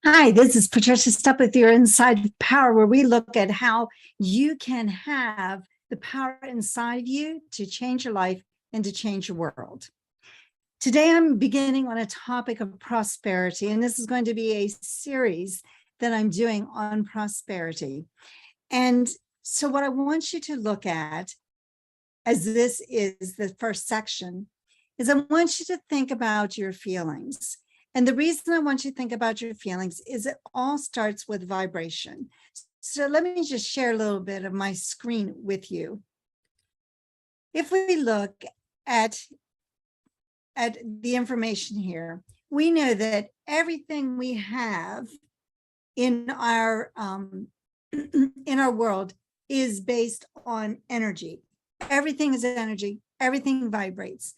Hi, this is Patricia Stepler with your Inside Power, where we look at how you can have the power inside you to change your life and to change your world. Today, I'm beginning on a topic of prosperity, and this is going to be a series that I'm doing on prosperity. And so, what I want you to look at, as this is the first section, is I want you to think about your feelings. And the reason I want you to think about your feelings is it all starts with vibration. So let me just share a little bit of my screen with you. If we look at the information here, we know that everything we have in our in our world is based on energy. Everything is energy. Everything vibrates.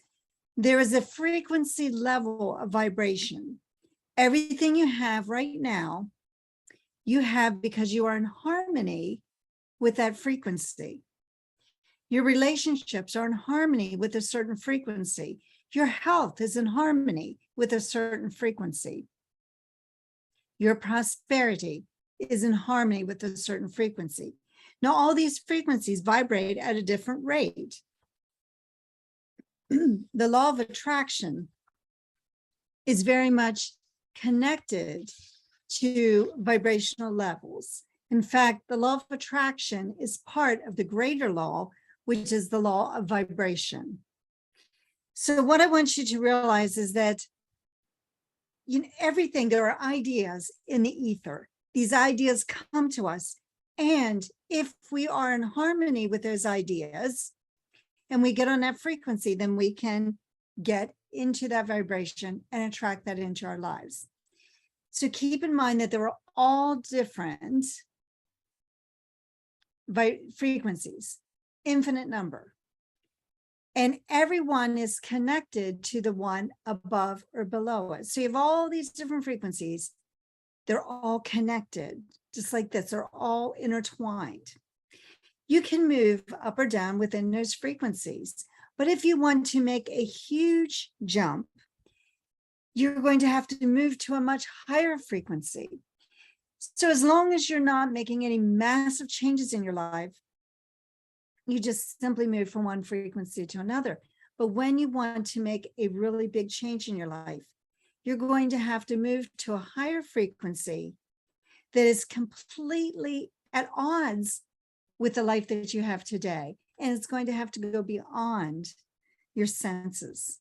There is a frequency level of vibration. Everything you have right now, you have because you are in harmony with that frequency. Your relationships are in harmony with a certain frequency. Your health is in harmony with a certain frequency. Your prosperity is in harmony with a certain frequency. Now, all these frequencies vibrate at a different rate. The law of attraction is very much connected to vibrational levels. In fact, the law of attraction is part of the greater law, which is the law of vibration. So what I want you to realize is that everything, there are ideas in the ether. These ideas come to us. And if we are in harmony with those ideas, and we get on that frequency, then we can get into that vibration and attract that into our lives. So keep in mind that there are all different frequencies, infinite number. And everyone is connected to the one above or below us. So you have all these different frequencies. They're all connected, just like this. They're all intertwined. You can move up or down within those frequencies. But if you want to make a huge jump, you're going to have to move to a much higher frequency. So as long as you're not making any massive changes in your life, you just simply move from one frequency to another. But when you want to make a really big change in your life, you're going to have to move to a higher frequency that is completely at odds with the life that you have today. And it's going to have to go beyond your senses.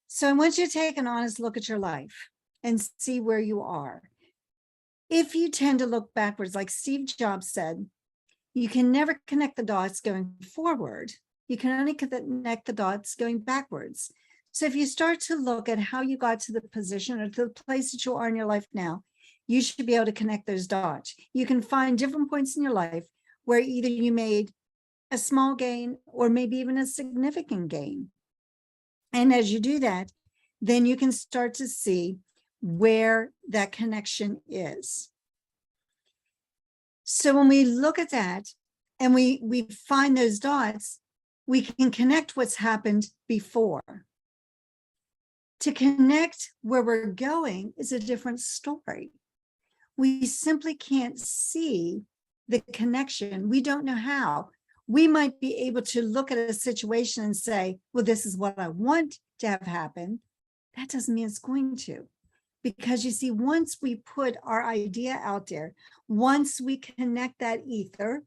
So I want you to take an honest look at your life and see where you are. If you tend to look backwards, like Steve Jobs said, you can never connect the dots going forward. You can only connect the dots going backwards. So if you start to look at how you got to the position or to the place that you are in your life now, you should be able to connect those dots. You can find different points in your life where either you made a small gain or maybe even a significant gain. And as you do that, then you can start to see where that connection is. So when we look at that and we find those dots, we can connect what's happened before. To connect where we're going is a different story. We simply can't see the connection. We don't know how. We might be able to look at a situation and say, well, this is what I want to have happen. That doesn't mean it's going to. Because you see, once we put our idea out there, once we connect that ether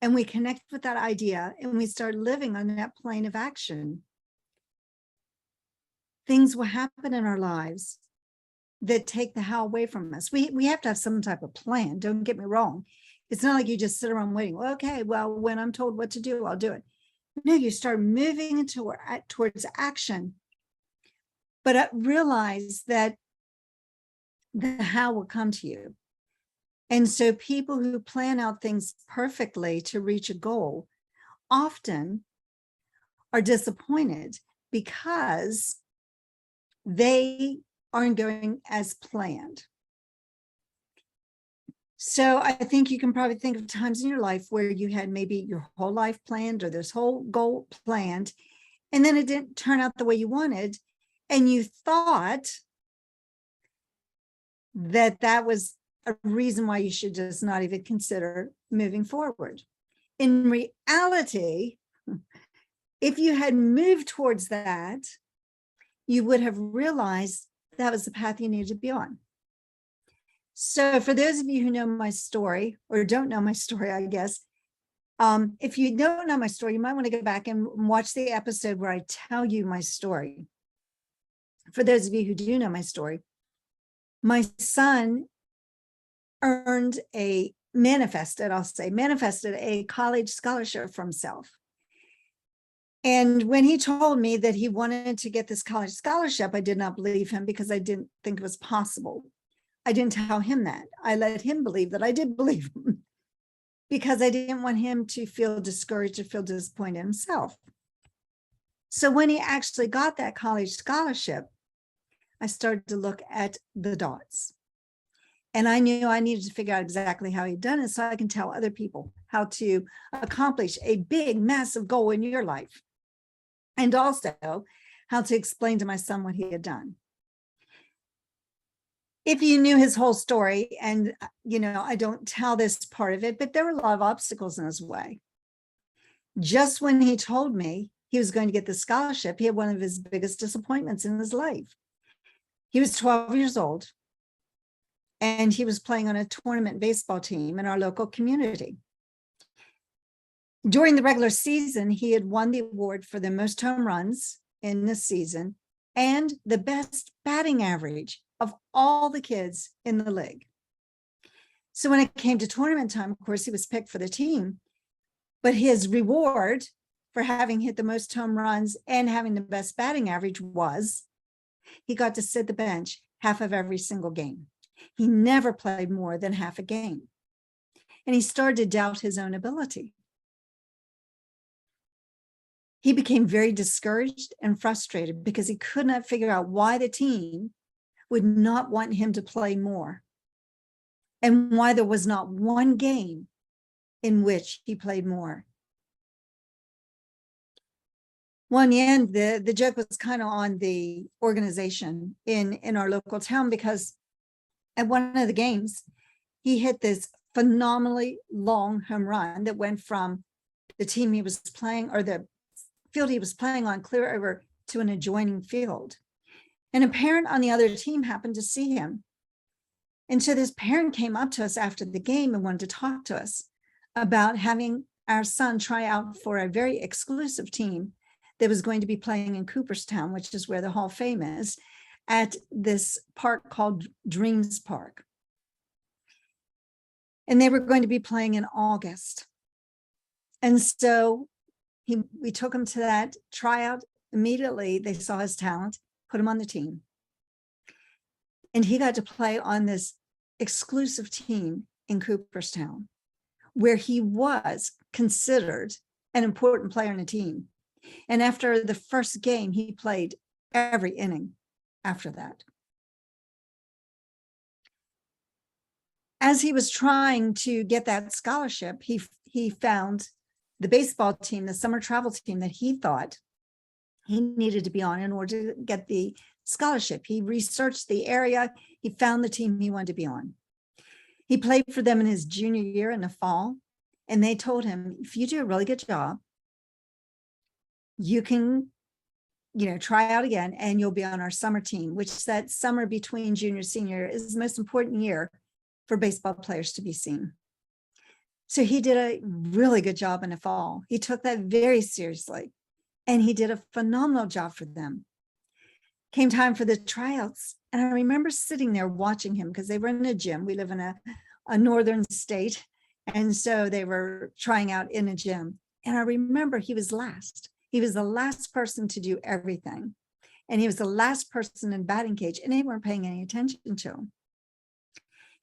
and we connect with that idea and we start living on that plane of action, things will happen in our lives that take the how away from us. We have to have some type of plan. Don't get me wrong. It's not like you just sit around waiting. Well, okay, well, when I'm told what to do, I'll do it. No, you start moving towards action. But I realize that the how will come to you. And so people who plan out things perfectly to reach a goal often are disappointed because they aren't going as planned. So I think you can probably think of times in your life where you had maybe your whole life planned or this whole goal planned, and then it didn't turn out the way you wanted. And you thought that was a reason why you should just not even consider moving forward. In reality, if you had moved towards that, you would have realized that was the path you needed to be on. So for those of you who know my story or don't know my story, I guess, if you don't know my story, you might want to go back and watch the episode where I tell you my story. For those of you who do know my story, my son manifested a college scholarship for himself. And when he told me that he wanted to get this college scholarship, I did not believe him because I didn't think it was possible. I didn't tell him that. I let him believe that I did believe him because I didn't want him to feel discouraged or feel disappointed in himself. So when he actually got that college scholarship, I started to look at the dots. And I knew I needed to figure out exactly how he'd done it so I can tell other people how to accomplish a big, massive goal in your life. And also how to explain to my son what he had done. If you knew his whole story, and I don't tell this part of it, but there were a lot of obstacles in his way. Just when he told me he was going to get the scholarship, he had one of his biggest disappointments in his life. He was 12 years old, and he was playing on a tournament baseball team in our local community. During the regular season, he had won the award for the most home runs in the season and the best batting average of all the kids in the league. So when it came to tournament time, of course, he was picked for the team, but his reward for having hit the most home runs and having the best batting average was he got to sit the bench half of every single game. He never played more than half a game. And he started to doubt his own ability. He became very discouraged and frustrated because he could not figure out why the team would not want him to play more and why there was not one game in which he played more. Well, in the end, the joke was kind of on the organization in our local town because at one of the games, he hit this phenomenally long home run that went from the team he was playing or the field he was playing on clear over to an adjoining field. And a parent on the other team happened to see him. And so this parent came up to us after the game and wanted to talk to us about having our son try out for a very exclusive team that was going to be playing in Cooperstown, which is where the Hall of Fame is, at this park called Dreams Park. And they were going to be playing in August. And so we took him to that tryout. Immediately, they saw his talent, put him on the team. And he got to play on this exclusive team in Cooperstown, where he was considered an important player in the team. And after the first game, he played every inning after that. As he was trying to get that scholarship, he found the baseball team, the summer travel team that he thought he needed to be on in order to get the scholarship. He researched the area. He found the team he wanted to be on. He played for them in his junior year in the fall, and they told him, if you do a really good job, you can, try out again and you'll be on our summer team, which that summer between junior and senior is the most important year for baseball players to be seen. So he did a really good job in the fall. He took that very seriously, and he did a phenomenal job for them. Came time for the tryouts, and I remember sitting there watching him because they were in a gym. We live in a northern state, and so they were trying out in a gym. And I remember he was last. He was the last person to do everything, and he was the last person in batting cage, and they weren't paying any attention to him.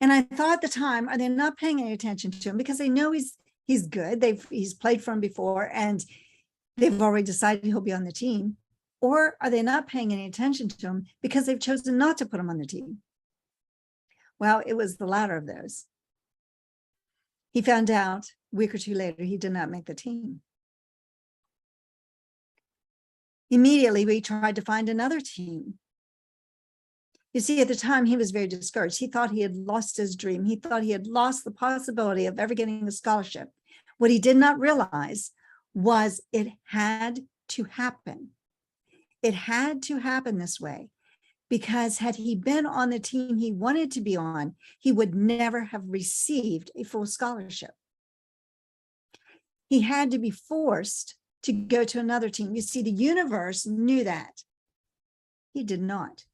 And I thought at the time, are they not paying any attention to him because they know he's good? He's played for him before, and they've already decided he'll be on the team. Or are they not paying any attention to him because they've chosen not to put him on the team? Well, it was the latter of those. He found out a week or two later he did not make the team. Immediately, we tried to find another team. You see, at the time, he was very discouraged. He thought he had lost his dream. He thought he had lost the possibility of ever getting a scholarship. What he did not realize was it had to happen. It had to happen this way, because had he been on the team he wanted to be on, he would never have received a full scholarship. He had to be forced to go to another team. You see, the universe knew that. He did not.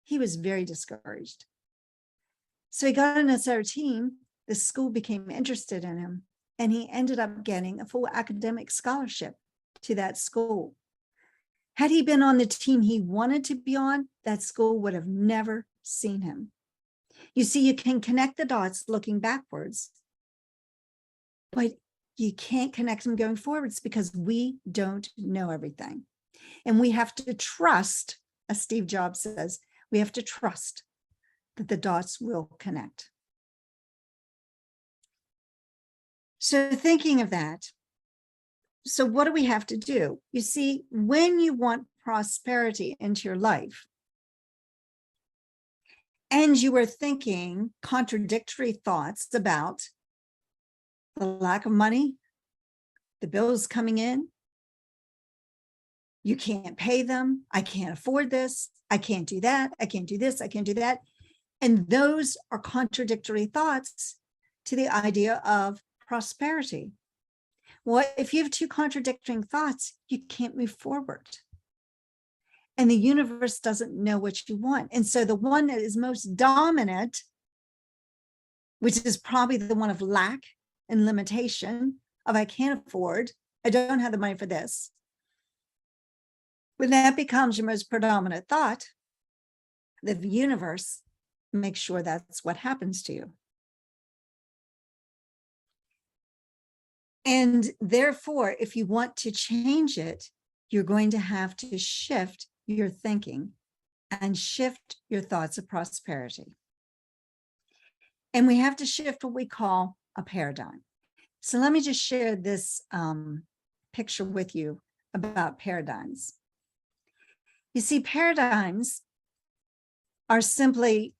He was very discouraged. So he got on this other team. The school became interested in him, and he ended up getting a full academic scholarship to that school. Had he been on the team he wanted to be on, that school would have never seen him. You see, you can connect the dots looking backwards, but you can't connect them going forwards because we don't know everything. And we have to trust, as Steve Jobs says, we have to trust that the dots will connect. So thinking of that, so what do we have to do? You see, when you want prosperity into your life, and you are thinking contradictory thoughts about the lack of money, the bills coming in, you can't pay them, I can't afford this, I can't do that, I can't do this, I can't do that. And those are contradictory thoughts to the idea of prosperity. Well, if you have two contradicting thoughts, you can't move forward. And the universe doesn't know what you want. And so the one that is most dominant, which is probably the one of lack and limitation, of I can't afford, I don't have the money for this. When that becomes your most predominant thought, the universe makes sure that's what happens to you. And therefore, if you want to change it, you're going to have to shift your thinking and shift your thoughts of prosperity. And we have to shift what we call a paradigm. So let me just share this picture with you about paradigms. You see, paradigms are simply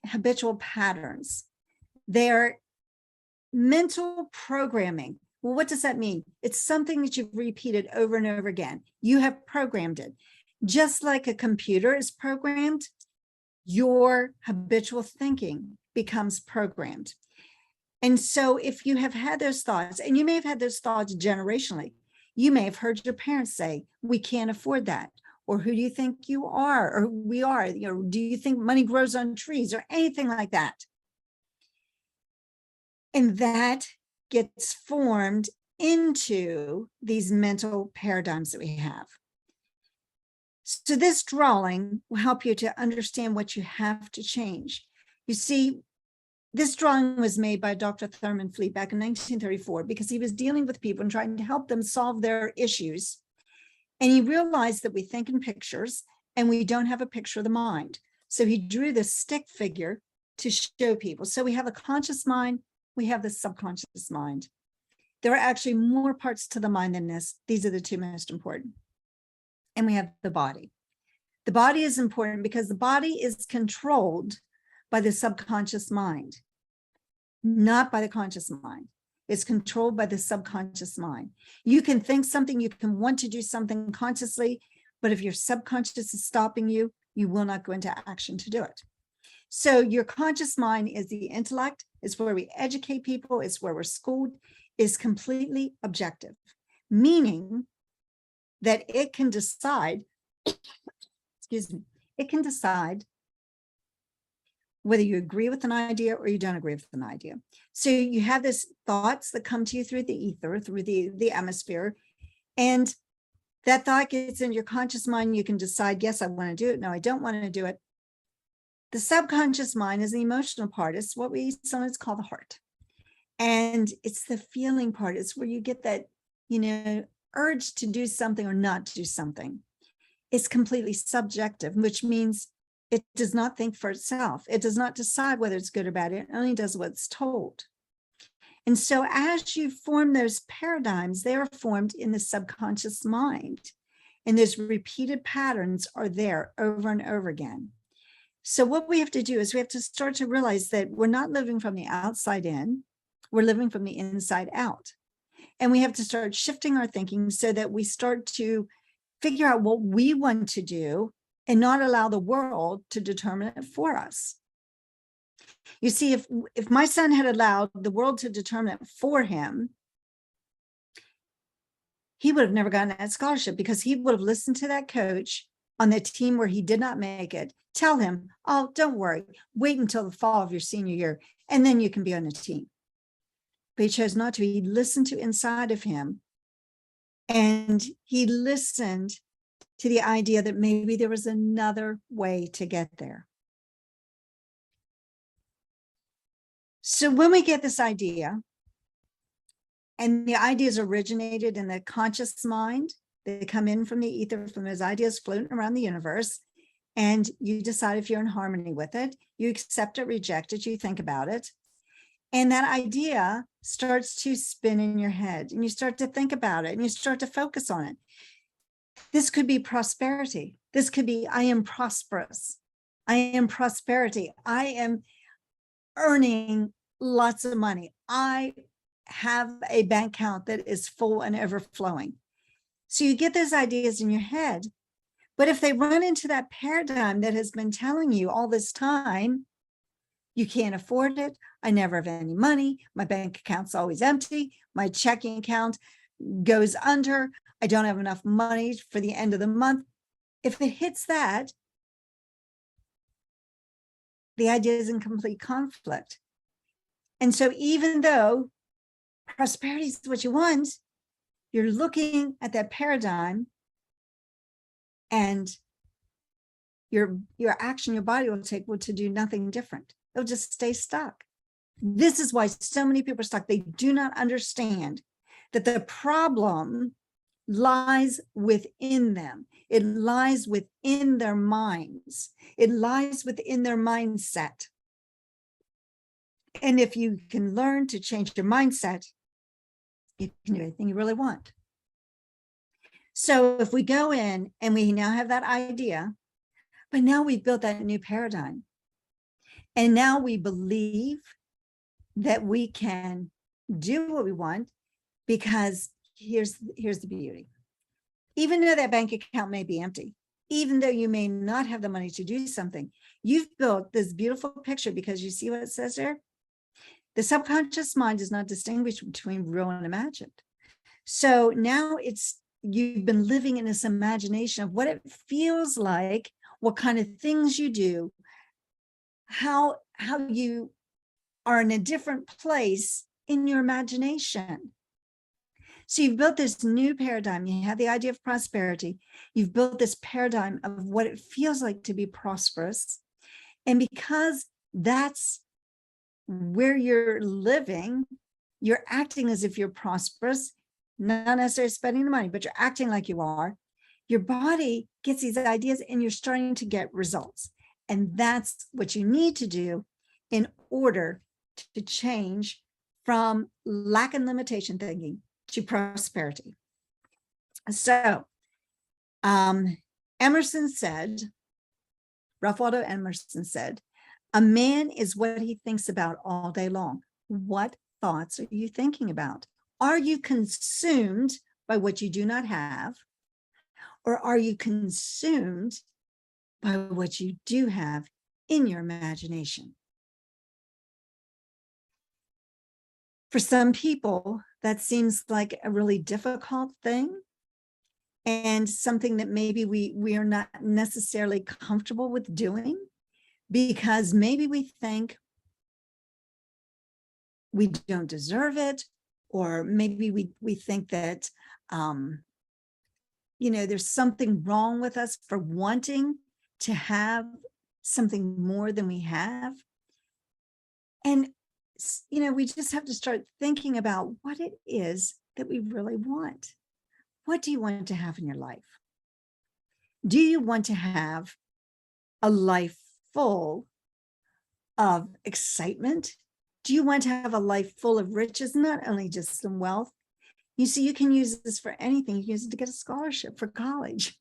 habitual patterns. They're mental programming. Well, what does that mean? It's something that you've repeated over and over again. You have programmed it. Just like a computer is programmed, your habitual thinking becomes programmed. And so if you have had those thoughts, and you may have had those thoughts generationally, you may have heard your parents say, we can't afford that. Or who do you think you are? Or we are, you know, do you think money grows on trees or anything like that? And that gets formed into these mental paradigms that we have. So this drawing will help you to understand what you have to change. You see, this drawing was made by Dr. Thurman Fleet back in 1934 because he was dealing with people and trying to help them solve their issues. And he realized that we think in pictures and we don't have a picture of the mind. So he drew this stick figure to show people. So we have a conscious mind, we have the subconscious mind. There are actually more parts to the mind than this. These are the two most important. And we have the body. The body is important because the body is controlled by the subconscious mind, not by the conscious mind. It's controlled by the subconscious mind. You can think something, you can want to do something consciously, but if your subconscious is stopping you, you will not go into action to do it. So your conscious mind is the intellect, it's where we educate people, it's where we're schooled, is completely objective, meaning that it can decide, excuse me, it can decide whether you agree with an idea or you don't agree with an idea. So you have this thoughts that come to you through the ether, through the atmosphere, and that thought gets in your conscious mind. You can decide, yes, I want to do it. No, I don't want to do it. The subconscious mind is the emotional part. It's what we sometimes call the heart. And it's the feeling part. It's where you get that, urge to do something or not do something. It's completely subjective, which means it does not think for itself. It does not decide whether it's good or bad. It only does what's told. And so as you form those paradigms, they are formed in the subconscious mind. And those repeated patterns are there over and over again. So what we have to do is we have to start to realize that we're not living from the outside in, we're living from the inside out. And we have to start shifting our thinking so that we start to figure out what we want to do and not allow the world to determine it for us. You see, if my son had allowed the world to determine it for him, he would have never gotten that scholarship, because he would have listened to that coach on the team where he did not make it tell him, oh, don't worry, wait until the fall of your senior year, and then you can be on the team. But he chose not to. He listened to inside of him, and he listened to the idea that maybe there was another way to get there. So when we get this idea, and the ideas originated in the conscious mind, they come in from the ether, from those ideas floating around the universe, and you decide if you're in harmony with it, you accept it, reject it, you think about it. And that idea starts to spin in your head, and you start to think about it, and you start to focus on it. This could be prosperity. This could be, I am prosperous. I am prosperity. I am earning lots of money. I have a bank account that is full and overflowing. So you get those ideas in your head. But if they run into that paradigm that has been telling you all this time, you can't afford it, I never have any money, my bank account's always empty, my checking account goes under, I don't have enough money for the end of the month. If it hits that, the idea is in complete conflict. And so even though prosperity is what you want, you're looking at that paradigm, and your action, your body will take to do nothing different. They'll just stay stuck. This is why so many people are stuck. They do not understand that the problem lies within them. It lies within their minds. It lies within their mindset. And if you can learn to change your mindset, you can do anything you really want. So if we go in and we now have that idea, but now we've built that new paradigm, and now we believe that we can do what we want, because here's the beauty. Even though that bank account may be empty, even though you may not have the money to do something, you've built this beautiful picture, because you see what it says there? The subconscious mind does not distinguish between real and imagined. So now you've been living in this imagination of what it feels like, what kind of things you do, how you are in a different place in your imagination. So you've built this new paradigm. You have the idea of prosperity. You've built this paradigm of what it feels like to be prosperous. And because that's where you're living, you're acting as if you're prosperous, not necessarily spending the money, but you're acting like you are. Your body gets these ideas, and you're starting to get results. And that's what you need to do in order to change from lack and limitation thinking to prosperity. So Emerson said, Ralph Waldo Emerson said, a man is what he thinks about all day long. What thoughts are you thinking about? Are you consumed by what you do not have? Or are you consumed by what you do have in your imagination? For some people, that seems like a really difficult thing, and something that maybe we are not necessarily comfortable with doing, because maybe we think we don't deserve it, or maybe we think that there's something wrong with us for wanting to have something more than we have. And we just have to start thinking about what it is that we really want. What do you want to have in your life? Do you want to have a life full of excitement? Do you want to have a life full of riches, not only just some wealth? You see, you can use this for anything. You can use it to get a scholarship for college.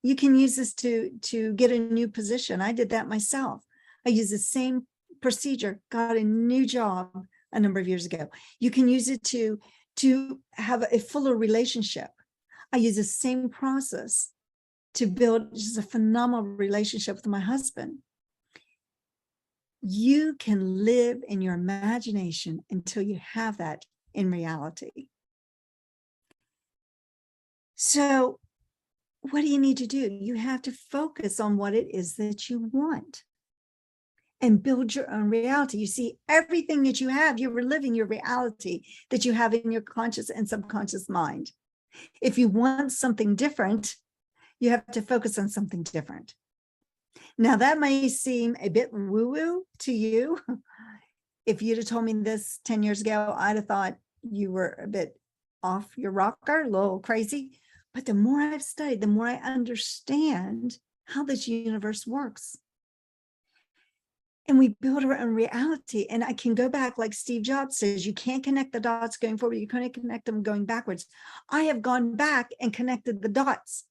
You can use this to get a new position. I did that myself. I use the same procedure, got a new job a number of years ago. You can use it to have a fuller relationship. I use the same process to build just a phenomenal relationship with my husband. You can live in your imagination until you have that in reality. So what do you need to do? You have to focus on what it is that you want and build your own reality. You see, everything that you have, you're living your reality that you have in your conscious and subconscious mind. If you want something different, you have to focus on something different. Now, that may seem a bit woo-woo to you. If you'd have told me this 10 years ago, I'd have thought you were a bit off your rocker, a little crazy. But the more I've studied, the more I understand how this universe works. And we build our own reality. And I can go back, like Steve Jobs says, you can't connect the dots going forward, you can't connect them going backwards. I have gone back and connected the dots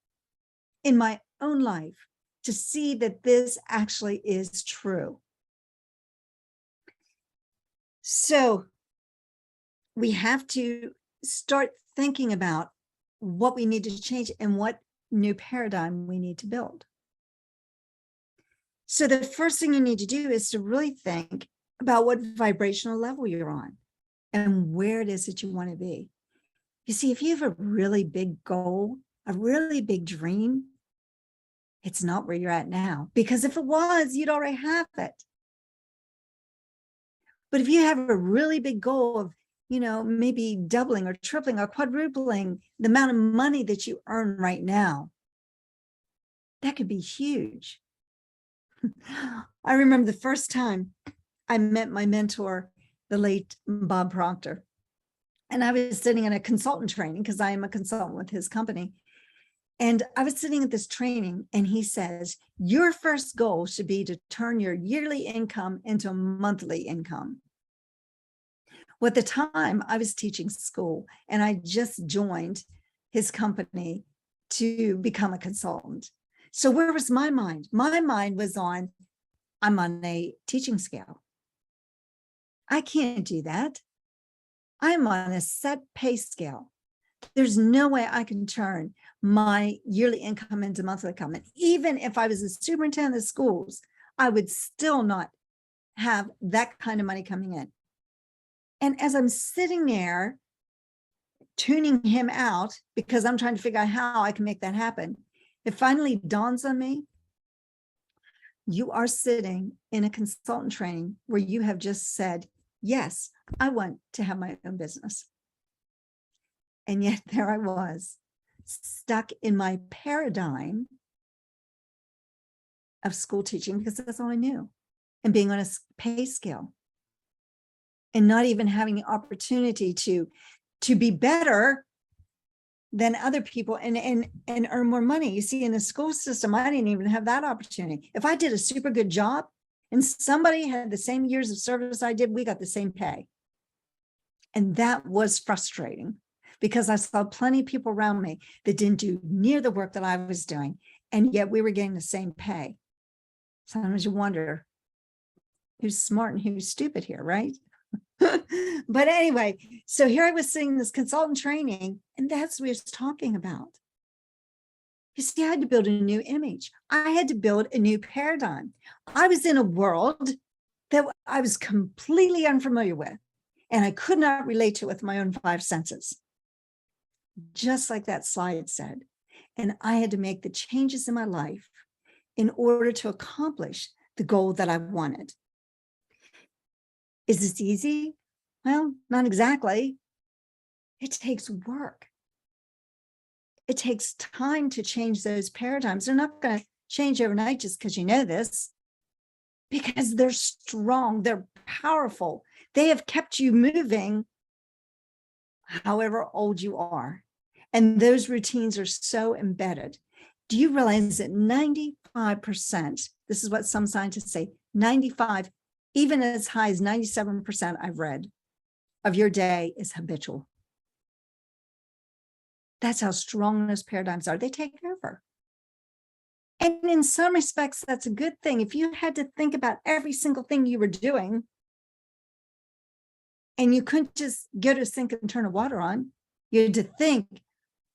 in my own life to see that this actually is true. So we have to start thinking about what we need to change and what new paradigm we need to build. So the first thing you need to do is to really think about what vibrational level you're on and where it is that you want to be. You see, if you have a really big goal, a really big dream, it's not where you're at now, because if it was, you'd already have it. But if you have a really big goal of, maybe doubling or tripling or quadrupling the amount of money that you earn right now, that could be huge. I remember the first time I met my mentor, the late Bob Proctor, and I was sitting in a consultant training because I am a consultant with his company. And I was sitting at this training and he says, your first goal should be to turn your yearly income into a monthly income. Well, at the time I was teaching school and I just joined his company to become a consultant. So where was my mind? My mind was on, I'm on a teaching scale. I can't do that. I'm on a set pay scale. There's no way I can turn my yearly income into monthly income. And even if I was a superintendent of schools, I would still not have that kind of money coming in. And as I'm sitting there tuning him out because I'm trying to figure out how I can make that happen, it finally dawns on me, you are sitting in a consultant training where you have just said, yes, I want to have my own business. And yet there I was, stuck in my paradigm of school teaching because that's all I knew, and being on a pay scale and not even having the opportunity to be better than other people and earn more money. You see, in the school system, I didn't even have that opportunity. If I did a super good job and somebody had the same years of service I did, we got the same pay. And that was frustrating because I saw plenty of people around me that didn't do near the work that I was doing, and yet we were getting the same pay. Sometimes you wonder who's smart and who's stupid here, right? But anyway, so here I was sitting this consultant training, and that's what he was talking about. You see, I had to build a new image. I had to build a new paradigm. I was in a world that I was completely unfamiliar with, and I could not relate to it with my own five senses. Just like that slide said. And I had to make the changes in my life in order to accomplish the goal that I wanted. Is this easy? Well, not exactly. It takes work. It takes time to change those paradigms. They're not going to change overnight just because you know this, because they're strong, they're powerful. They have kept you moving however old you are. And those routines are so embedded. Do you realize that 95%, this is what some scientists say, 95, even as high as 97% I've read, of your day is habitual. That's how strong those paradigms are. They take over. And in some respects, that's a good thing. If you had to think about every single thing you were doing, and you couldn't just go to a sink and turn the water on, you had to think,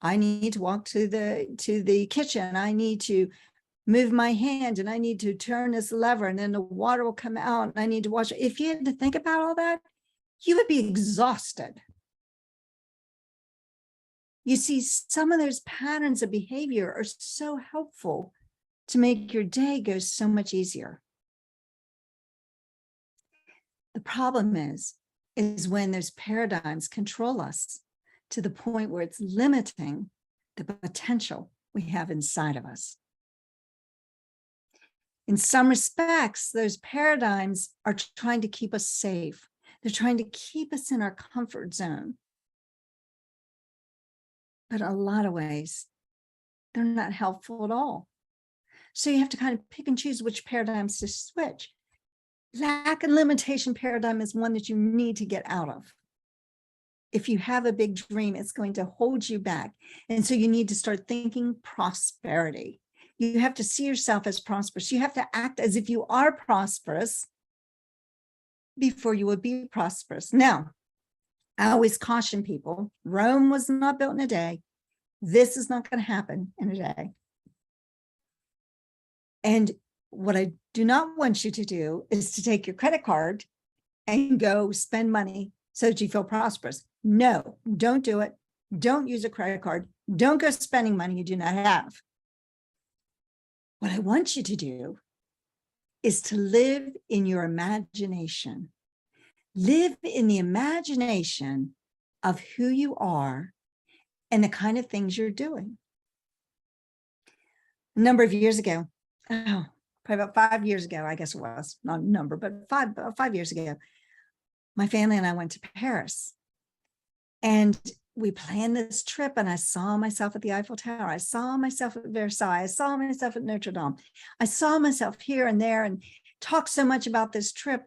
I need to walk to the kitchen. I need to move my hand, and I need to turn this lever, and then the water will come out, and I need to wash it. If you had to think about all that, you would be exhausted. You see, some of those patterns of behavior are so helpful to make your day go so much easier. The problem is when those paradigms control us to the point where it's limiting the potential we have inside of us. In some respects, those paradigms are trying to keep us safe. They're trying to keep us in our comfort zone. But in a lot of ways, they're not helpful at all. So you have to kind of pick and choose which paradigms to switch. Lack and limitation paradigm is one that you need to get out of. If you have a big dream, it's going to hold you back. And so you need to start thinking prosperity. You have to see yourself as prosperous. You have to act as if you are prosperous before you would be prosperous. Now, I always caution people, Rome was not built in a day. This is not going to happen in a day. And what I do not want you to do is to take your credit card and go spend money so that you feel prosperous. No, don't do it. Don't use a credit card. Don't go spending money you do not have. What I want you to do is to live in your imagination. Live in the imagination of who you are and the kind of things you're doing. A number of years ago, probably about 5 years ago, I guess it was, not a number, but five years ago, my family and I went to Paris. And we planned this trip, and I saw myself at the Eiffel Tower. I saw myself at Versailles. I saw myself at Notre Dame. I saw myself here and there and talked so much about this trip.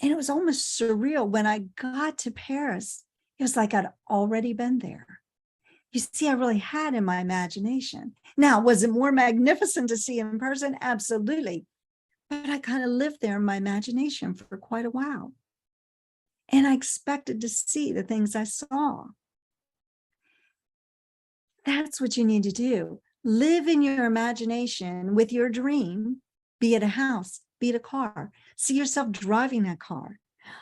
And it was almost surreal. When I got to Paris, it was like I'd already been there. You see, I really had in my imagination. Now, was it more magnificent to see in person? Absolutely. But I kind of lived there in my imagination for quite a while. And I expected to see the things I saw. That's what you need to do. Live in your imagination with your dream, be it a house, be it a car. See yourself driving that car.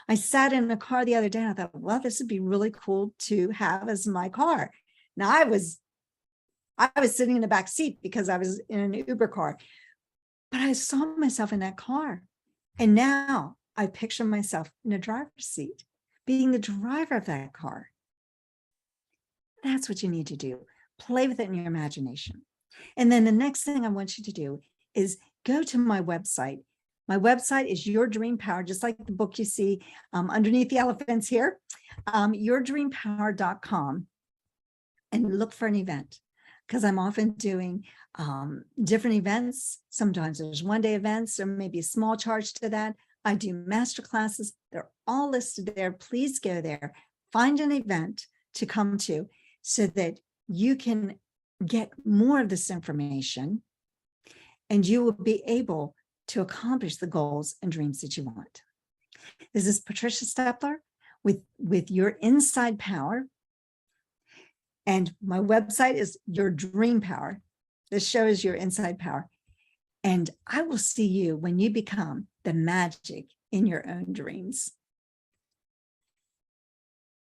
I sat in a car the other day and I thought, well, this would be really cool to have as my car. Now I was sitting in the back seat because I was in an Uber car, but I saw myself in that car. And now I picture myself in a driver's seat, being the driver of that car. That's what you need to do. Play with it in your imagination. And then the next thing I want you to do is go to my website. My website is Your Dream Power, just like the book you see underneath the elephants here, yourdreampower.com, and look for an event, because I'm often doing different events. Sometimes there's one-day events, or maybe a small charge to that. I do master classes. They're all listed there. Please go there. Find an event to come to so that you can get more of this information and you will be able to accomplish the goals and dreams that you want. This is Patricia Stepler with Your Inside Power. And my website is Your Dream Power. This show is Your Inside Power. And I will see you when you become the magic in your own dreams.